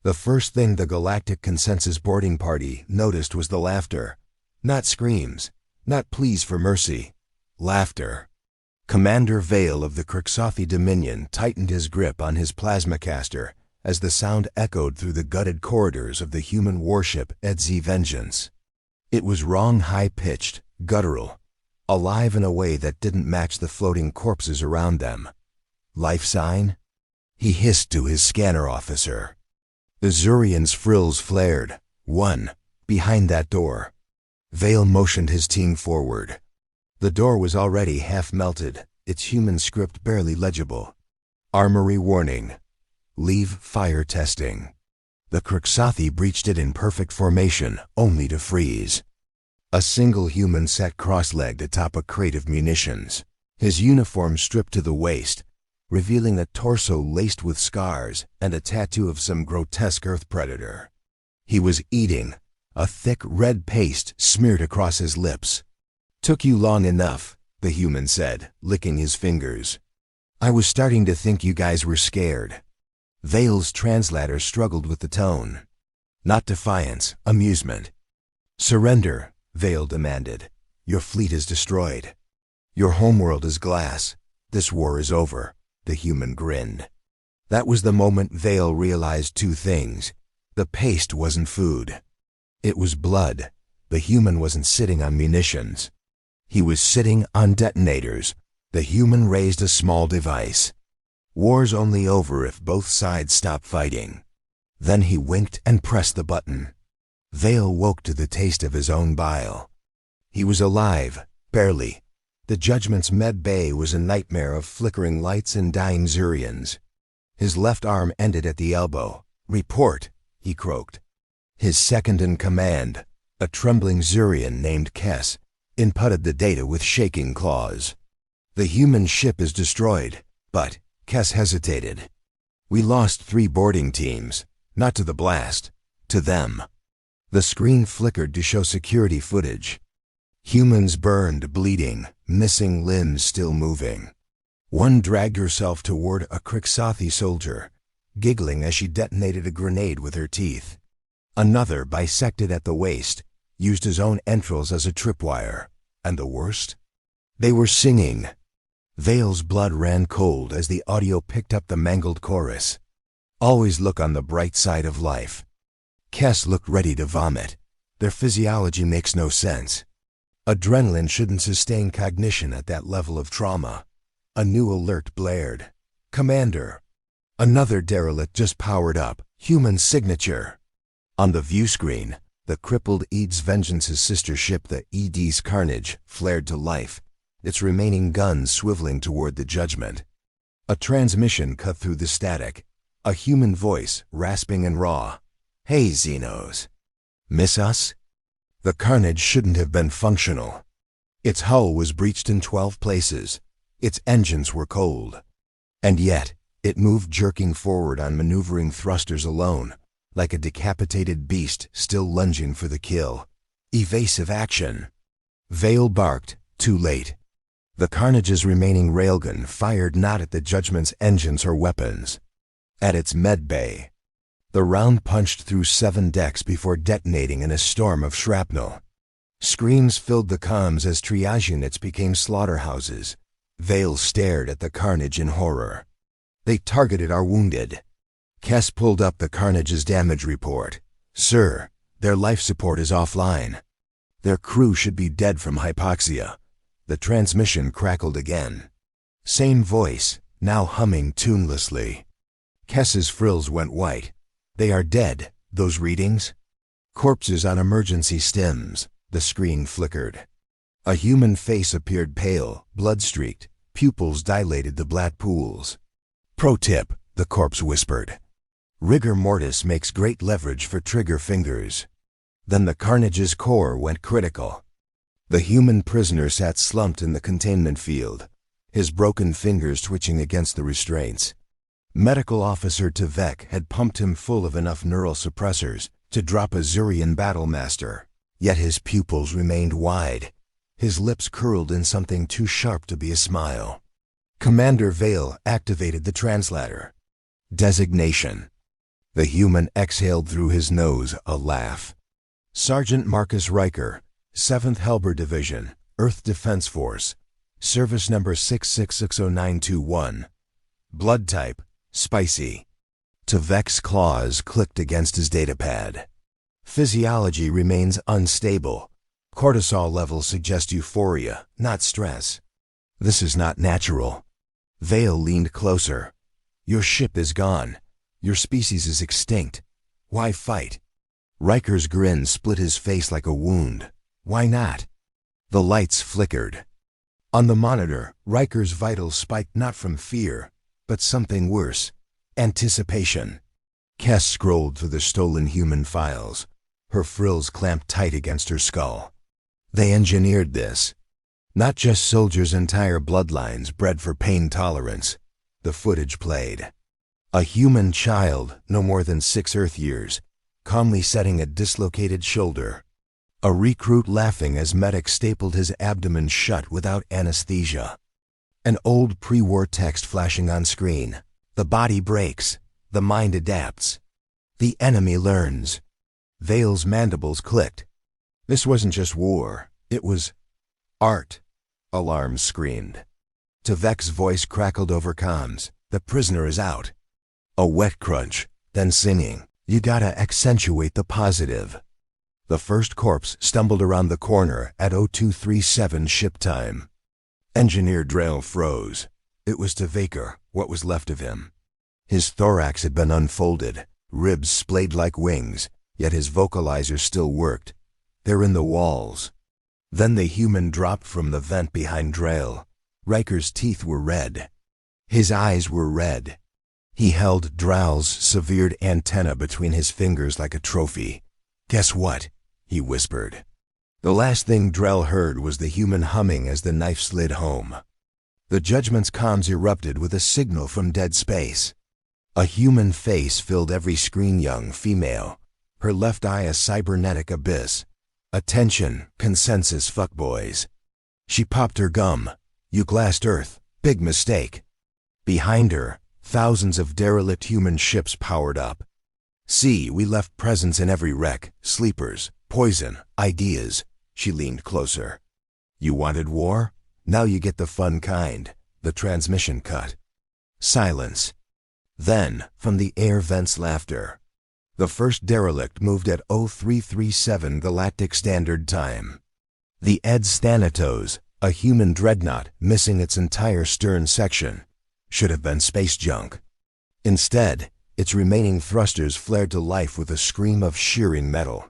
The first thing the Galactic Consensus boarding party noticed was the laughter. Not screams, not pleas for mercy. Laughter. Commander Vale of the Crixothi Dominion tightened his grip on his plasmacaster as the sound echoed through the gutted corridors of the human warship Edzi Vengeance. It was wrong, high-pitched, guttural, alive in a way that didn't match the floating corpses around them. Life sign? He hissed to his scanner officer. The Zurian's frills flared. One, behind that door. Vale motioned his team forward. The door was already half melted, its human script barely legible. Armory warning. Leave fire testing. The Crixothi breached it in perfect formation, only to freeze. A single human sat cross-legged atop a crate of munitions, his uniform stripped to the waist, revealing a torso laced with scars and a tattoo of some grotesque earth predator. He was eating, a thick red paste smeared across his lips. "Took you long enough," the human said, licking his fingers. "I was starting to think you guys were scared." Vale's translator struggled with the tone. Not defiance, amusement. "Surrender," Vale demanded. "Your fleet is destroyed. Your homeworld is glass. This war is over." The human grinned. That was the moment Vale realized two things. The paste wasn't food. It was blood. The human wasn't sitting on munitions. He was sitting on detonators. The human raised a small device. War's only over if both sides stop fighting. Then he winked and pressed the button. Vale woke to the taste of his own bile. He was alive, barely. The Judgment's med bay was a nightmare of flickering lights and dying Zurians. His left arm ended at the elbow. "Report," he croaked. His second-in-command, a trembling Zurian named Kess, inputted the data with shaking claws. "The human ship is destroyed," but Kess hesitated. "We lost 3 boarding teams, not to the blast, to them." The screen flickered to show security footage. Humans burned, bleeding, missing limbs still moving. One dragged herself toward a Crixothi soldier, giggling as she detonated a grenade with her teeth. Another, bisected at the waist, used his own entrails as a tripwire. And the worst? They were singing. Vale's blood ran cold as the audio picked up the mangled chorus. "Always look on the bright side of life." Kess looked ready to vomit. Their physiology makes no sense. Adrenaline shouldn't sustain cognition at that level of trauma. A new alert blared. "Commander." Another derelict just powered up. Human signature. On the view screen, the crippled Ed's Vengeance's sister ship, the ED's Carnage, flared to life, its remaining guns swiveling toward the Judgment. A transmission cut through the static. A human voice, rasping and raw. "Hey, Xenos. Miss us?" The Carnage shouldn't have been functional. Its hull was breached in 12 places. Its engines were cold. And yet, it moved jerking forward on maneuvering thrusters alone, like a decapitated beast still lunging for the kill. Evasive action. Vale barked, too late. The Carnage's remaining railgun fired not at the Judgment's engines or weapons. At its med bay. The round punched through 7 decks before detonating in a storm of shrapnel. Screams filled the comms as triage units became slaughterhouses. Vale stared at the Carnage in horror. "They targeted our wounded." Kess pulled up the Carnage's damage report. "Sir, their life support is offline. Their crew should be dead from hypoxia." The transmission crackled again. Same voice, now humming tunelessly. Kess's frills went white. "They are dead, those readings?" "Corpses on emergency stims," the screen flickered. A human face appeared pale, blood-streaked, pupils dilated to black pools. "Pro tip," the corpse whispered. "Rigor mortis makes great leverage for trigger fingers." Then the Carnage's core went critical. The human prisoner sat slumped in the containment field, his broken fingers twitching against the restraints. Medical Officer Tevek had pumped him full of enough neural suppressors to drop a Zurian battlemaster, yet his pupils remained wide, his lips curled in something too sharp to be a smile. Commander Vale activated the translator. Designation. The human exhaled through his nose, a laugh. Sergeant Marcus Riker, 7th Helber Division, Earth Defense Force, Service Number 6660921. Blood type, spicy. Tvek's claws clicked against his datapad. Physiology remains unstable. Cortisol levels suggest euphoria, not stress. This is not natural. Vale leaned closer. Your ship is gone. Your species is extinct. Why fight? Riker's grin split his face like a wound. Why not? The lights flickered. On the monitor, Riker's vitals spiked not from fear, but something worse. Anticipation. Kess scrolled through the stolen human files. Her frills clamped tight against her skull. They engineered this. Not just soldiers' entire bloodlines bred for pain tolerance. The footage played. A human child, no more than 6 Earth years, calmly setting a dislocated shoulder. A recruit laughing as medic stapled his abdomen shut without anesthesia. An old pre-war text flashing on screen. The body breaks. The mind adapts. The enemy learns. Vale's mandibles clicked. This wasn't just war. It was art. Alarms screamed. Tvek's voice crackled over comms. The prisoner is out. A wet crunch, then singing. You gotta accentuate the positive. The first corpse stumbled around the corner at 0237 ship time. Engineer Drell froze. It was Tveker, what was left of him. His thorax had been unfolded, ribs splayed like wings, yet his vocalizer still worked. They're in the walls. Then the human dropped from the vent behind Drell. Riker's teeth were red. His eyes were red. He held Drell's severed antenna between his fingers like a trophy. Guess what? He whispered. The last thing Drell heard was the human humming as the knife slid home. The Judgment's comms erupted with a signal from dead space. A human face filled every screen, young female. Her left eye a cybernetic abyss. Attention, consensus fuckboys. She popped her gum. You glassed Earth. Big mistake. Behind her, thousands of derelict human ships powered up. See, we left presents in every wreck. Sleepers, poison, ideas. She leaned closer. You wanted war? Now you get the fun kind. The transmission cut. Silence. Then, from the air vents, laughter. The first derelict moved at 0337 Galactic Standard Time. The Eds Thanatos, a human dreadnought missing its entire stern section, should have been space junk. Instead, its remaining thrusters flared to life with a scream of shearing metal.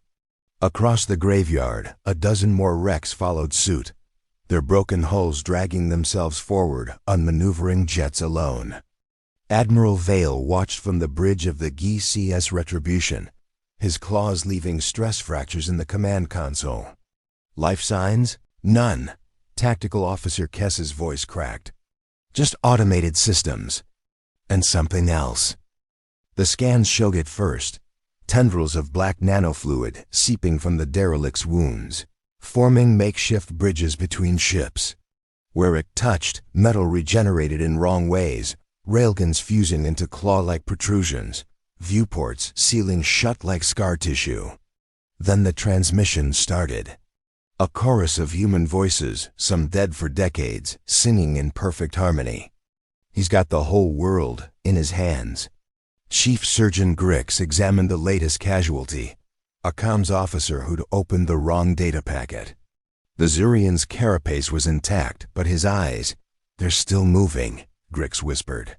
Across the graveyard, a dozen more wrecks followed suit, their broken hulls dragging themselves forward, unmaneuvering jets alone. Admiral Vale watched from the bridge of the GCS Retribution, his claws leaving stress fractures in the command console. Life signs? None. Tactical Officer Kess's voice cracked. Just automated systems. And something else. The scans showed it first. Tendrils of black nanofluid seeping from the derelict's wounds, forming makeshift bridges between ships. Where it touched, metal regenerated in wrong ways, railguns fusing into claw-like protrusions, viewports sealing shut like scar tissue. Then the transmission started. A chorus of human voices, some dead for decades, singing in perfect harmony. He's got the whole world in his hands. Chief Surgeon Grix examined the latest casualty, a comms officer who'd opened the wrong data packet. The Zurian's carapace was intact, but his eyes, they're still moving, Grix whispered.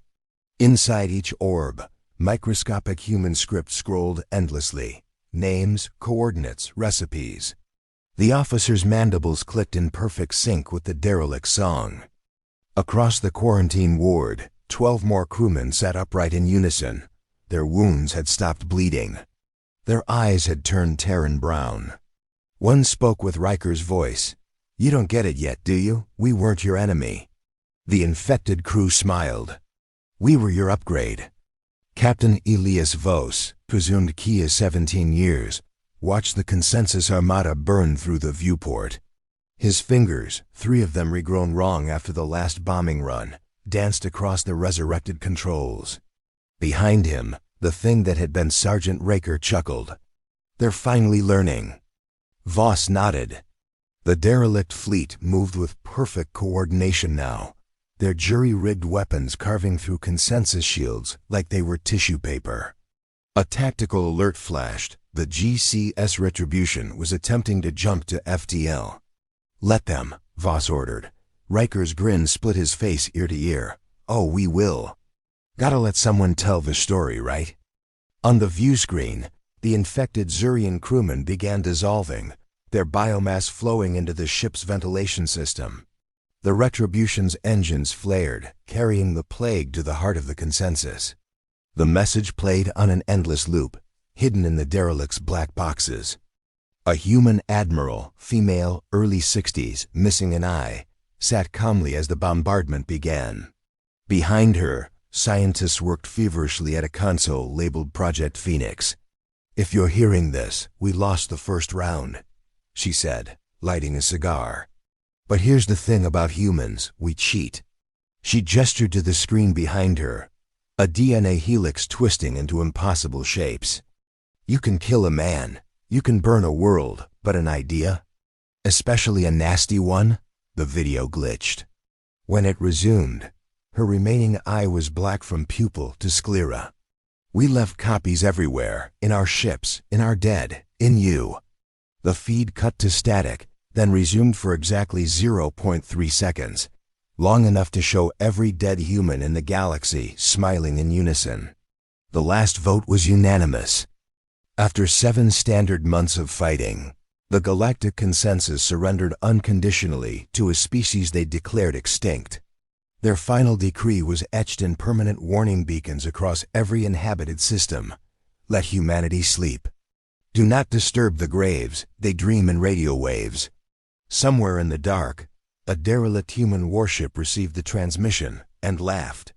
Inside each orb, microscopic human script scrolled endlessly. Names, coordinates, recipes. The officer's mandibles clicked in perfect sync with the derelict song. Across the quarantine ward, 12 more crewmen sat upright in unison. Their wounds had stopped bleeding. Their eyes had turned Terran brown. One spoke with Riker's voice. You don't get it yet, do you? We weren't your enemy. The infected crew smiled. We were your upgrade. Captain Elias Vos, presumed Kia 17 years, watched the Consensus Armada burn through the viewport. His fingers, 3 of them regrown wrong after the last bombing run, danced across the resurrected controls. Behind him, The thing that had been Sergeant Raker chuckled. They're finally learning. Voss nodded. The derelict fleet moved with perfect coordination now, their jury-rigged weapons carving through consensus shields like they were tissue paper. A tactical alert flashed. The GCS Retribution was attempting to jump to FTL. Let them, Voss ordered. Riker's grin split his face ear to ear. Oh, we will. Gotta let someone tell the story, right? On the view screen, the infected Zurian crewmen began dissolving, their biomass flowing into the ship's ventilation system. The Retribution's engines flared, carrying the plague to the heart of the consensus. The message played on an endless loop, hidden in the derelict's black boxes. A human admiral, female, early 60s, missing an eye, sat calmly as the bombardment began. Behind her, scientists worked feverishly at a console labeled Project Phoenix. If you're hearing this, we lost the first round, she said, lighting a cigar. But here's the thing about humans, we cheat. She gestured to the screen behind her, a DNA helix twisting into impossible shapes. You can kill a man, you can burn a world, but an idea? Especially a nasty one? The video glitched. When it resumed, her remaining eye was black from pupil to sclera. We left copies everywhere, in our ships, in our dead, in you. The feed cut to static, then resumed for exactly 0.3 seconds, long enough to show every dead human in the galaxy smiling in unison. The last vote was unanimous. After 7 standard months of fighting, the Galactic Consensus surrendered unconditionally to a species they declared extinct. Their final decree was etched in permanent warning beacons across every inhabited system. Let humanity sleep. Do not disturb the graves, they dream in radio waves. Somewhere in the dark, a derelict human warship received the transmission and laughed.